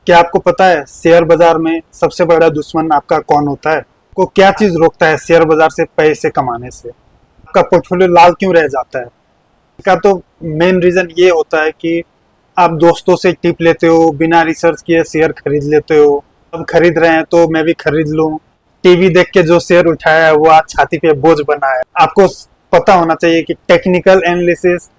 क्या आपको पता है शेयर बाजार में सबसे बड़ा दुश्मन आपका कौन होता है? को क्या चीज रोकता है शेयर बाजार से पैसे कमाने से? आपका पोर्टफोलियो लाल क्यों रह जाता है? इसका तो मेन रीजन ये होता है कि आप दोस्तों से टिप लेते हो, बिना रिसर्च किए शेयर खरीद लेते हो। अब खरीद रहे हैं तो मैं भी खरीद लूं। टीवी देख के जो शेयर उठाया है वो आज छाती पे बोझ बना है। आपको पता होना चाहिए कि टेक्निकल एनालिसिस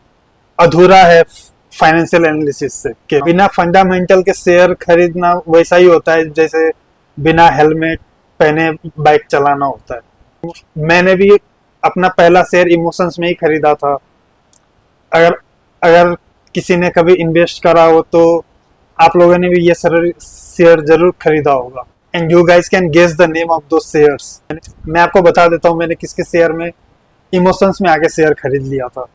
अधूरा है फाइनेंशियल एनालिसिस से। कि बिना फंडामेंटल के शेयर खरीदना वैसा ही होता है जैसे बिना हेलमेट पहने बाइक चलाना होता है। मैंने भी अपना पहला शेयर इमोशंस में ही खरीदा था। अगर अगर किसी ने कभी इन्वेस्ट करा हो तो आप लोगों ने भी ये शेयर जरूर खरीदा होगा। And you guys can guess the name of दो शेयर्स। मैं आपको बता देता हूँ मैंने किसके शेयर में इमोशंस में आके शेयर खरीद लिया था,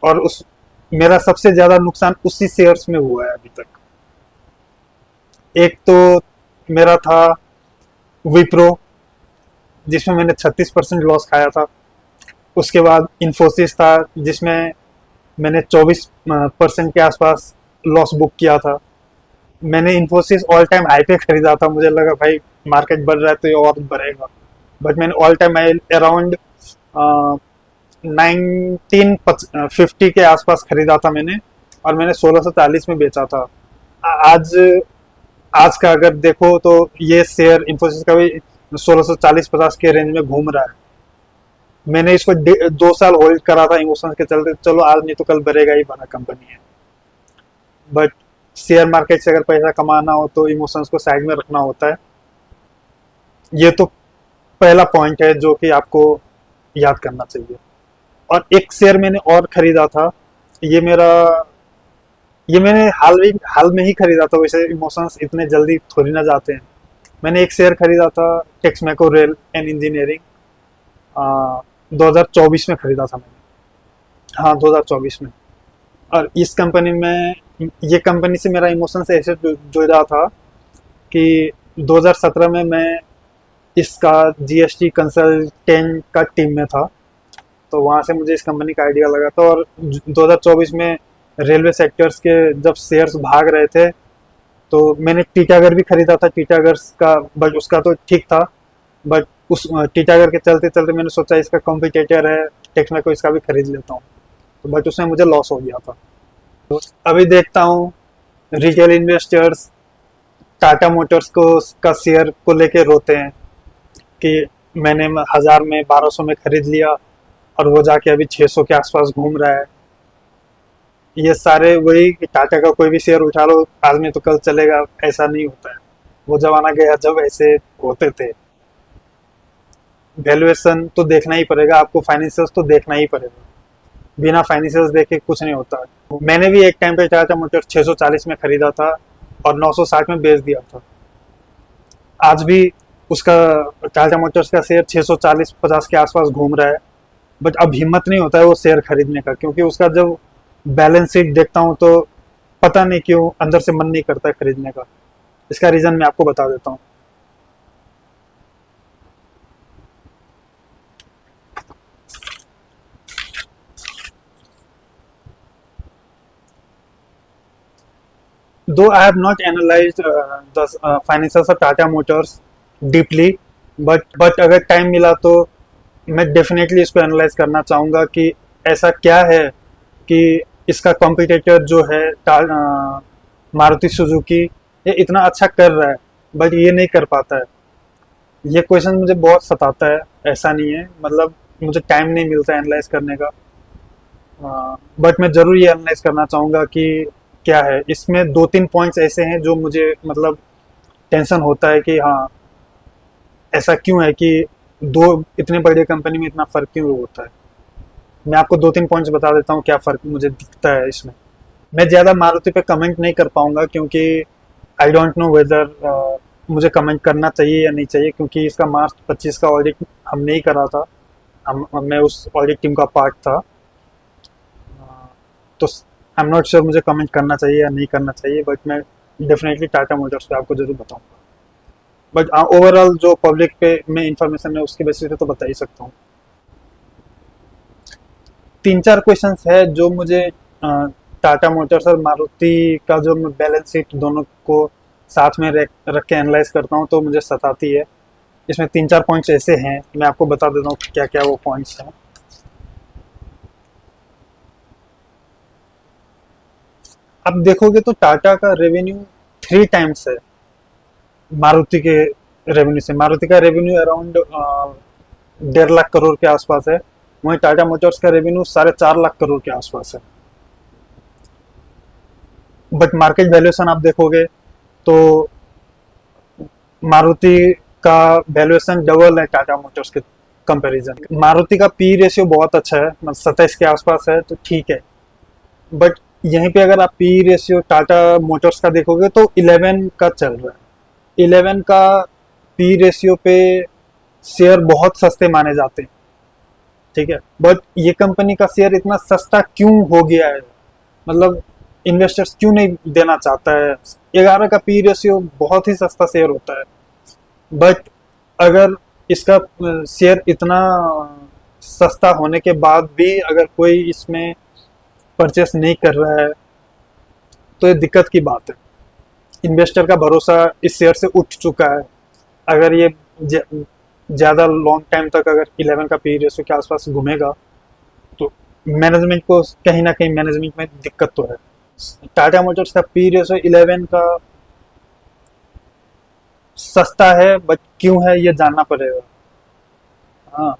और उस मेरा सबसे ज्यादा नुकसान उसी शेयर्स में हुआ है अभी तक। एक तो मेरा था विप्रो, जिसमें मैंने 36% लॉस खाया था। उसके बाद इन्फोसिस था जिसमें मैंने 24% के आसपास लॉस बुक किया था। मैंने इन्फोसिस ऑल टाइम हाई पे खरीदा था, मुझे लगा भाई मार्केट बढ़ रहा है तो ये और बढ़ेगा, बट मैंने ऑल टाइम हाई अराउंड 1950 के आसपास खरीदा था मैंने, और मैंने 1640 में बेचा था। आज आज का अगर देखो तो ये शेयर इन्फोसिस का भी 1640-50 के रेंज में घूम रहा है। मैंने इसको 2 साल होल्ड करा था इमोशंस के चलते, चलो आज नहीं तो कल बढ़ेगा ही, बड़ा कंपनी है। बट शेयर मार्केट से अगर पैसा कमाना हो तो इमोशंस को साइड में रखना होता है। ये तो पहला पॉइंट है जो कि आपको याद करना चाहिए। और एक शेयर मैंने और खरीदा था, ये मेरा ये मैंने हाल में ही खरीदा था। वैसे इमोशंस इतने जल्दी थोड़ी ना जाते हैं। मैंने एक शेयर खरीदा था टेक्समेको रेल एंड इंजीनियरिंग, 2024 में खरीदा था मैंने। हाँ, 2024 में। और इस कंपनी में, ये कंपनी से मेरा इमोशंस ऐसे जुड़ा था कि 2017 में मैं इसका जीएसटी कंसल्टेंट का टीम में था, तो वहाँ से मुझे इस कंपनी का आइडिया लगा था। और 2024 में रेलवे सेक्टर्स के जब शेयर्स भाग रहे थे तो मैंने टीटागढ़ भी खरीदा था, टीटागढ़ का, बट उसका तो ठीक था। बट उस टीटागढ़ के चलते चलते मैंने सोचा इसका कॉम्पिटिटर है टेक्समेको, इसका भी खरीद लेता हूँ, तो बट उसमें मुझे लॉस हो गया था। तो अभी देखता हूँ रिटेल इन्वेस्टर्स टाटा मोटर्स को का शेयर को लेके रोते हैं कि मैंने 1000 में 1200 में खरीद लिया और वो जाके अभी 600 के आसपास घूम रहा है। ये सारे वही कि टाटा का कोई भी शेयर उठा लो आज में तो कल चलेगा, ऐसा नहीं होता है। वो जमाना गया जब ऐसे होते थे। वैल्यूएशन तो देखना ही पड़ेगा आपको, फाइनेंशियल्स तो देखना ही पड़ेगा, बिना फाइनेंशियल्स देखे कुछ नहीं होता है। मैंने भी एक टाइम पे टाटा मोटर्स 640 में खरीदा था और 960 में बेच दिया था। आज भी उसका टाटा मोटर्स का शेयर 640-50 के आसपास घूम रहा है, बट अब हिम्मत नहीं होता है वो शेयर खरीदने का, क्योंकि उसका जब बैलेंस शीट देखता हूँ तो पता नहीं क्यों अंदर से मन नहीं करता है खरीदने का। इसका रीजन मैं आपको बता देता हूँ। Though I have not analyzed the financials of Tata Motors deeply, but अगर टाइम मिला तो मैं डेफिनेटली इसको एनालाइज करना चाहूँगा कि ऐसा क्या है कि इसका कॉम्पिटिटर जो है मारुति सुजुकी ये इतना अच्छा कर रहा है बट ये नहीं कर पाता है। ये क्वेश्चन मुझे बहुत सताता है। ऐसा नहीं है, मतलब मुझे टाइम नहीं मिलता एनालाइज करने का, बट मैं ज़रूर ये एनालाइज करना चाहूँगा कि क्या है इसमें। 2-3 पॉइंट्स ऐसे हैं जो मुझे मतलब टेंशन होता है कि हाँ ऐसा क्यों है कि दो इतने बड़े कंपनी में इतना फ़र्क क्यों होता है। मैं आपको 2-3 पॉइंट्स बता देता हूँ क्या फ़र्क मुझे दिखता है इसमें। मैं ज़्यादा मारुति पे कमेंट नहीं कर पाऊँगा क्योंकि आई डोंट नो वेदर मुझे कमेंट करना चाहिए या नहीं चाहिए, क्योंकि इसका मार्च 25 का ऑडिट हमने ही करा था। मैं उस ऑडिट टीम का पार्ट था, तो आई एम नॉट श्योर मुझे कमेंट करना चाहिए या नहीं करना चाहिए, बट मैं डेफिनेटली टाटा मोटर्स पे आपको जरूर बताऊंगा। बट ओवरऑल जो पब्लिक पे में इंफॉर्मेशन है उसके बेसिस पे तो बता ही सकता हूँ। 3-4 क्वेश्चंस है जो मुझे टाटा मोटर्स और मारुति का जो मैं बैलेंस शीट दोनों को साथ में रख के एनालाइज करता हूँ तो मुझे सताती है। इसमें 3-4 पॉइंट्स ऐसे हैं, मैं आपको बता देता हूँ क्या क्या वो पॉइंट्स हैं। अब देखोगे तो टाटा का रेवेन्यू 3 टाइम्स है मारुति के रेवेन्यू से। मारुति का रेवेन्यू अराउंड 1.5 लाख करोड़ के आसपास है, वहीं टाटा मोटर्स का रेवेन्यू 4.5 लाख करोड़ के आसपास है। बट मार्केट वैल्यूएशन आप देखोगे तो मारुति का वैल्यूएशन डबल है टाटा मोटर्स के कंपैरिजन। मारुति का पी रेशियो बहुत अच्छा है, मतलब 27 के आसपास है तो ठीक है। बट यहीं पे अगर आप पी रेशियो टाटा मोटर्स का देखोगे तो 11 का चल रहा है। 11 का पी रेशियो पे शेयर बहुत सस्ते माने जाते हैं, ठीक है। बट ये कंपनी का शेयर इतना सस्ता क्यों हो गया है, मतलब इन्वेस्टर्स क्यों नहीं देना चाहता है। 11 का पी रेशियो बहुत ही सस्ता शेयर होता है। बट अगर इसका शेयर इतना सस्ता होने के बाद भी अगर कोई इसमें परचेस नहीं कर रहा है तो ये दिक्कत की बात है। इन्वेस्टर का भरोसा इस शेयर से उठ चुका है। अगर ये ज़्यादा लॉन्ग टाइम तक अगर 11 का पी रेशियो के आसपास घूमेगा तो मैनेजमेंट को कहीं ना कहीं मैनेजमेंट में दिक्कत तो है। टाटा मोटर्स का पी रेशियो 11 का सस्ता है, बट क्यों है ये जानना पड़ेगा। हाँ,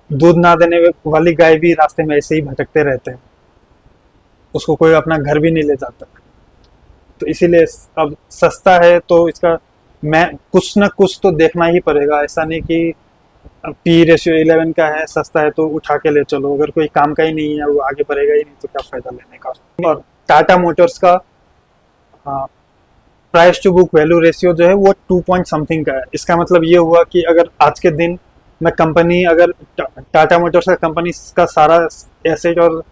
दूध ना देने वाली गाय भी रास्ते में ऐसे ही भटकते रहते हैं, उसको कोई अपना घर भी नहीं ले जाता। तो इसीलिए अब सस्ता है तो इसका मैं कुछ ना कुछ तो देखना ही पड़ेगा। ऐसा नहीं कि पी रेशियो 11 का है, सस्ता है तो उठा के ले चलो, अगर कोई काम का ही नहीं है वो आगे बढ़ेगा ही नहीं तो क्या फायदा लेने का। और टाटा मोटर्स का price to book value ratio जो है वो 2 पॉइंट समथिंग का है। इसका मतलब ये हुआ कि अगर आज के दिन मैं कंपनी अगर टाटा मोटर्स का कंपनी का सारा एसेट और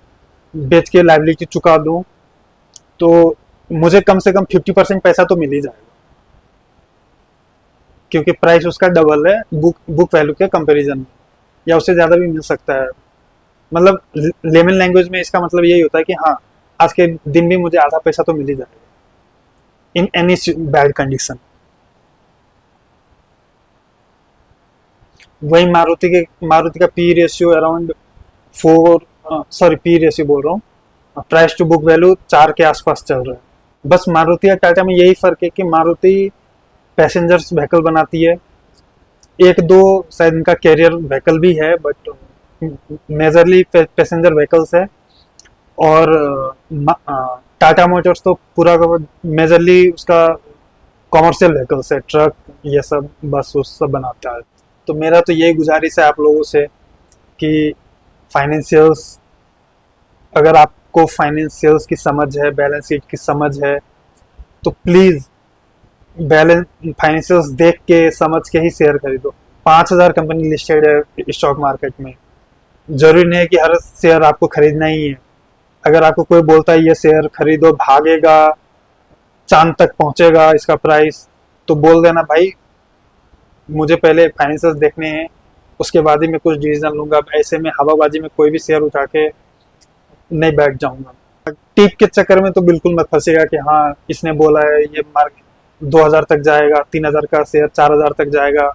बेच के लाइबिलिटी चुका दूं तो मुझे कम से कम 50% पैसा तो मिल ही जाएगा, क्योंकि प्राइस उसका डबल है बुक वैल्यू के कंपैरिजन में, या उससे ज़्यादा भी मिल सकता है। मतलब लेमन लैंग्वेज में इसका मतलब यही होता है कि हाँ, आज के दिन भी मुझे आधा पैसा तो मिल ही जाएगा इन एनी बैड कंडीशन। वही मारुति का P ratio around 4 P ratio बोल रहा हूँ, प्राइस टू बुक वैल्यू 4 के आसपास चल रहा है। बस मारुति और टाटा में यही फर्क है कि मारुति पैसेंजर्स व्हीकल बनाती है, एक दो शायद इनका कैरियर व्हीकल भी है, बट मेजरली पैसेंजर व्हीकल्स है। और टाटा मोटर्स तो पूरा मेजरली उसका कॉमर्शियल व्हीकल्स है, ट्रक ये सब बस उस सब बनाता है। तो मेरा तो यही गुजारिश है आप लोगों से कि फाइनेंशियल्स, अगर आपको फाइनेंशियल्स की समझ है, बैलेंस शीट की समझ है, तो प्लीज़ बैलेंस फाइनेंशियल्स देख के समझ के ही शेयर खरीदो। 5,000 कंपनी लिस्टेड है स्टॉक मार्केट में, जरूरी नहीं है कि हर शेयर आपको खरीदना ही है। अगर आपको कोई बोलता है ये शेयर खरीदो भागेगा, चांद तक पहुंचेगा इसका प्राइस, तो बोल देना भाई मुझे पहले फाइनेंशियल्स देखने हैं, उसके बाद ही मैं कुछ डिसीजन लूंगा। ऐसे में हवाबाजी में कोई भी शेयर उठा के नहीं बैठ जाऊंगा। टिप के चक्कर में तो बिल्कुल मत फंसेगा कि हाँ इसने बोला है ये मार्केट 2,000 तक जाएगा, 3,000 का शेयर 4,000 तक जाएगा।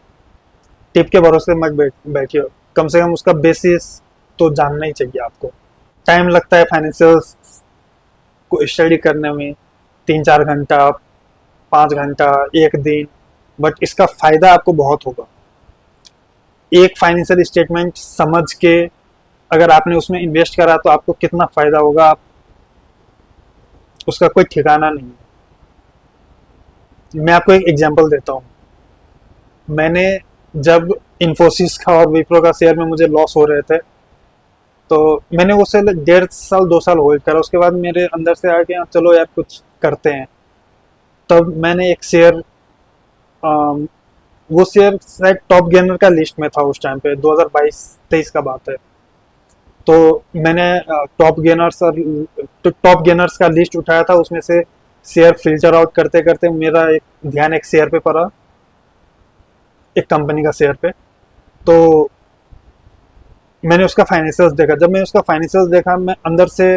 टिप के भरोसे मत बैठिए, कम से कम उसका बेसिस तो जानना ही चाहिए आपको। टाइम लगता है फाइनेंशियल्स को स्टडी करने में, 3-4 घंटा, 5 घंटा, 1 दिन, बट इसका फायदा आपको बहुत होगा। एक फाइनेंशियल स्टेटमेंट समझ के अगर आपने उसमें इन्वेस्ट करा तो आपको कितना फायदा होगा, आप उसका कोई ठिकाना नहीं है। मैं आपको एक एग्जांपल देता हूँ। मैंने जब इन्फोसिस का और विप्रो का शेयर में मुझे लॉस हो रहे थे तो मैंने उसे 1.5 साल 2 साल होल्ड करा। उसके बाद मेरे अंदर से आया कि चलो यार कुछ करते हैं। तब मैंने एक शेयर, वो शेयर शायद टॉप गेनर का लिस्ट में था उस टाइम पे, 2022-23 का बात है। तो मैंने टॉप गेनर्स का लिस्ट उठाया था, उसमें से शेयर फिल्टर आउट करते करते मेरा एक ध्यान एक शेयर पे पड़ा, एक कंपनी का शेयर पे। तो मैंने उसका फाइनेंशियल्स देखा। जब मैंने उसका फाइनेंशियल्स देखा, मैं अंदर से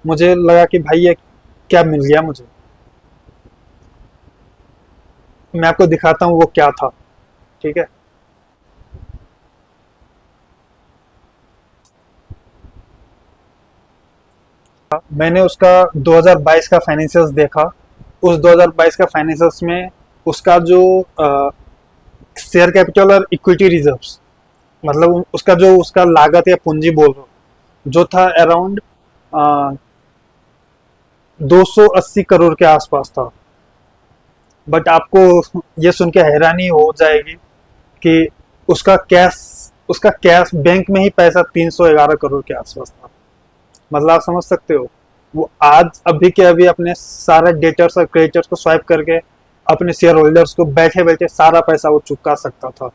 मुझे लगा कि भाई ये क्या मिल गया मुझे। मैं आपको दिखाता हूँ वो क्या था। ठीक है। मैंने उसका 2022 का फाइनेंशियल्स देखा। उस 2022 का फाइनेंशियल्स में उसका जो शेयर कैपिटल और इक्विटी रिजर्व्स, मतलब उसका जो उसका लागत या पूंजी बोल रहा हूँ, जो था अराउंड 280 करोड़ के आसपास था। बट आपको ये सुन के हैरानी हो जाएगी कि उसका कैश उसका कैश बैंक में ही पैसा 311 करोड़ के आसपास था। मतलब आप समझ सकते हो, वो आज अभी के अभी अपने सारे डेटर्स और क्रेडिटर्स को स्वाइप करके अपने शेयर होल्डर्स को बैठे बैठे सारा पैसा वो चुका सकता था।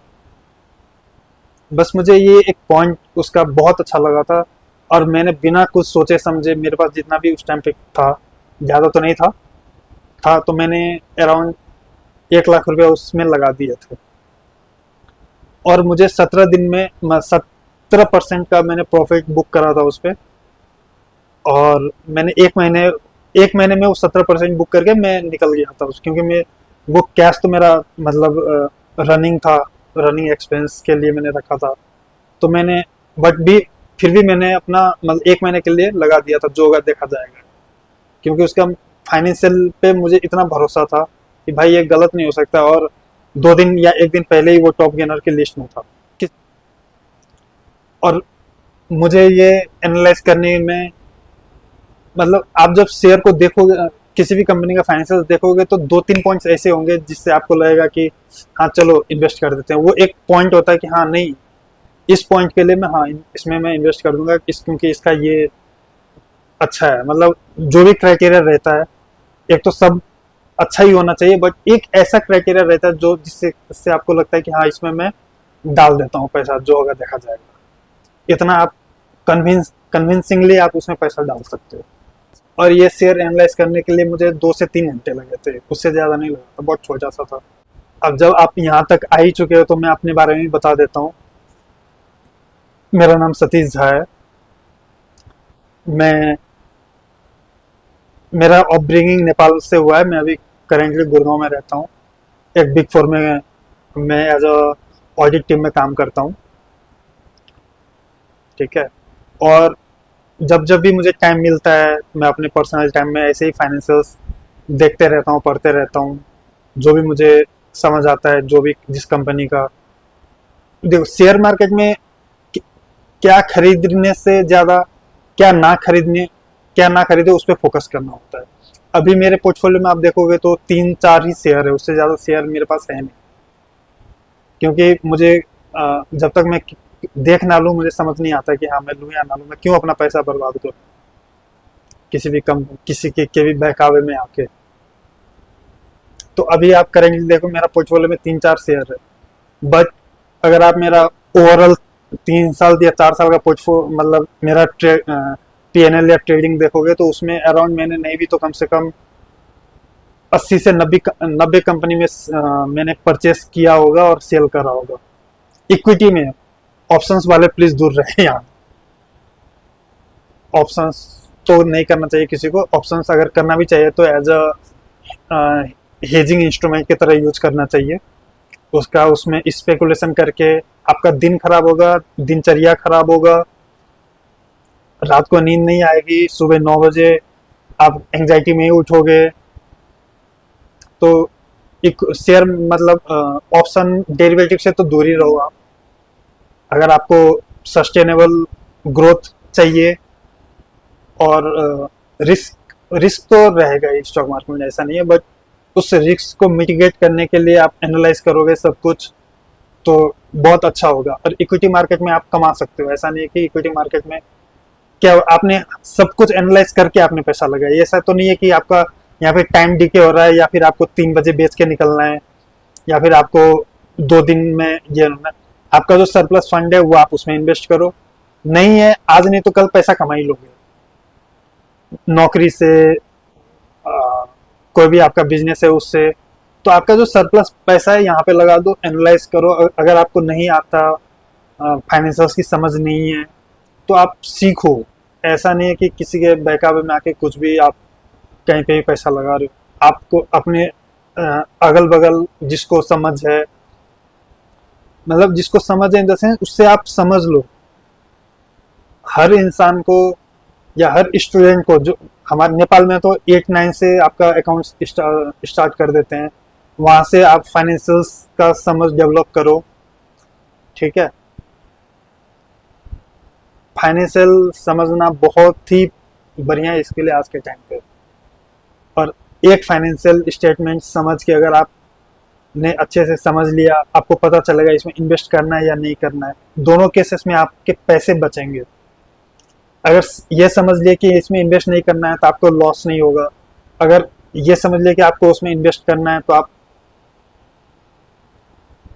बस मुझे ये एक पॉइंट उसका बहुत अच्छा लगा था, और मैंने बिना कुछ सोचे समझे, मेरे पास जितना भी उस टाइम पे था, ज़्यादा तो नहीं था तो मैंने अराउंड 1 लाख रुपया उसमें लगा दिए थे। और मुझे 17 दिन में 17% का मैंने प्रॉफिट बुक करा था उस पर। और मैंने एक महीने में वो 17% बुक करके मैं निकल गया था क्योंकि मैं वो कैश तो मेरा मतलब रनिंग था, रनिंग एक्सपेंस के लिए मैंने रखा था। तो मैंने बट भी फिर भी मैंने अपना मतलब 1 महीने के लिए लगा दिया था, जो होगा देखा जाएगा। क्योंकि उसका फाइनेंशियल पे मुझे इतना भरोसा था कि भाई ये गलत नहीं हो सकता। और 2 दिन या 1 दिन पहले ही वो टॉप गेनर की लिस्ट में था। और मुझे ये एनालाइज करने में, मतलब आप जब शेयर को देखोगे, किसी भी कंपनी का फाइनेंशियल देखोगे, तो 2-3 पॉइंट्स ऐसे होंगे जिससे आपको लगेगा कि हाँ चलो इन्वेस्ट कर देते हैं। वो एक पॉइंट होता है कि हाँ नहीं, इस पॉइंट के लिए मैं हाँ इसमें मैं इन्वेस्ट कर दूंगा क्योंकि इसका ये अच्छा है। मतलब जो भी क्राइटेरिया रहता है, एक तो सब अच्छा ही होना चाहिए, बट एक ऐसा क्राइटेरिया रहता है जो जिससे आपको लगता है कि हाँ इसमें मैं डाल देता हूँ पैसा, जो होगा देखा जाएगा। इतना आप कन्विंसिंगली आप उसमें पैसा डाल सकते हो। और ये शेयर एनालाइज करने के लिए मुझे 2 से 3 घंटे लगे थे, उससे ज़्यादा नहीं लगा था, बहुत छोटा सा था। अब जब आप यहाँ तक आ ही चुके हो तो मैं अपने बारे में भी बता देता हूँ। मेरा नाम सतीश झा है। मैं मेरा अपब्रिंगिंग नेपाल से हुआ है। मैं अभी करेंटली गुड़गांव में रहता हूँ। एक बिग फोर में मैं एज अ ऑडिट टीम में काम करता हूँ। ठीक है। और जब जब भी मुझे टाइम मिलता है, मैं अपने पर्सनल टाइम में ऐसे ही फाइनेंशियल्स देखते रहता हूँ, पढ़ते रहता हूँ। जो भी मुझे समझ आता है, जो भी जिस कंपनी का, देखो शेयर मार्केट में क्या खरीदने से ज़्यादा क्या ना खरीदने क्या ना खरीदे उस पर फोकस करना होता है। अभी मेरे पोर्टफोलियो में आप देखोगे तो 3-4 ही शेयर है, उससे ज़्यादा शेयर मेरे पास है नहीं। क्योंकि मुझे जब तक मैं देख ना लूँ, मुझे समझ नहीं आता कि हाँ मैं लूँ या ना लूँ। मैं क्यों अपना पैसा बर्बाद करूँ किसी के भी बहकावे में आके। तो अभी आप करेंगे देखो, मेरा पोर्टफोलियो में 3-4 शेयर है। बट अगर आप मेरा ओवरऑल 3 साल या 4 साल का पोर्टफोलियो, मतलब मेरा पीएनएल या ट्रेडिंग देखोगे, तो उसमें अराउंड मैंने नहीं भी तो कम से कम 80 से 90 कंपनी में मैंने परचेस किया होगा और सेल करा होगा। इक्विटी में ऑप्शंस वाले प्लीज दूर रहे। यहाँ ऑप्शंस तो नहीं करना चाहिए किसी को। ऑप्शंस अगर करना भी चाहिए तो एज अ हेजिंग इंस्ट्रूमेंट की तरह यूज करना चाहिए। उसमें स्पेकुलेशन करके आपका दिन खराब होगा, दिनचर्या खराब होगा, रात को नींद नहीं आएगी, सुबह 9 बजे आप एंजाइटी में ही उठोगे। तो एक शेयर मतलब ऑप्शन डेरिवेटिव से तो दूर ही रहो आप। अगर आपको सस्टेनेबल ग्रोथ चाहिए, और रिस्क रिस्क तो रहेगा ही स्टॉक मार्केट में, ऐसा नहीं है, बट उस रिस्क को मिटिगेट करने के लिए आप एनालाइज करोगे सब कुछ, तो बहुत अच्छा होगा। और इक्विटी मार्केट में आप कमा सकते हो। ऐसा नहीं है कि इक्विटी मार्केट में क्या आपने सब कुछ एनालाइज करके आपने पैसा लगाया, ऐसा तो नहीं है कि आपका यहाँ पे टाइम डिके हो रहा है, या फिर आपको 3 बजे बेच के निकलना है, या फिर आपको 2 दिन में ये होना है। आपका जो सरप्लस फंड है वो आप उसमें इन्वेस्ट करो। नहीं है आज नहीं तो कल पैसा कमा ही लोगे, नौकरी से, कोई भी आपका बिजनेस है उससे। तो आपका जो सरप्लस पैसा है यहाँ पे लगा दो, एनालाइज करो। अगर आपको नहीं आता फाइनेंशियल्स की समझ नहीं है तो आप सीखो। ऐसा नहीं है कि किसी के बहकावे में आके कुछ भी आप कहीं पे भी पैसा लगा रहे हो। आपको अपने अगल बगल जिसको समझ है, मतलब जिसको समझ है इन द सेंस उससे आप समझ लो। हर इंसान को या हर स्टूडेंट को, जो हमारे नेपाल में तो 8-9 से आपका अकाउंट स्टार्ट कर देते हैं, वहां से आप फाइनेंशियल्स का समझ डेवलप करो। ठीक है, फाइनेंशियल समझना बहुत ही बढ़िया है इसके लिए आज के टाइम पे। और एक फाइनेंशियल स्टेटमेंट समझ के अगर आपने अच्छे से समझ लिया, आपको पता चलेगा इसमें इन्वेस्ट करना है या नहीं करना है। दोनों केसेस में आपके पैसे बचेंगे। अगर ये समझ लिए कि इसमें इन्वेस्ट नहीं करना है तो आपको लॉस नहीं होगा। अगर ये समझ लिए कि आपको उसमें इन्वेस्ट करना है तो आप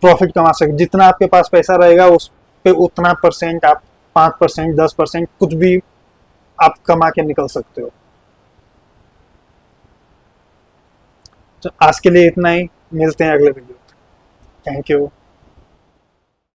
प्रॉफिट कमा सकते। जितना आपके पास पैसा रहेगा उस पे उतना परसेंट आप 5%, 10% कुछ भी आप कमा के निकल सकते हो। तो आज के लिए इतना ही, मिलते हैं अगले वीडियो। Thank you.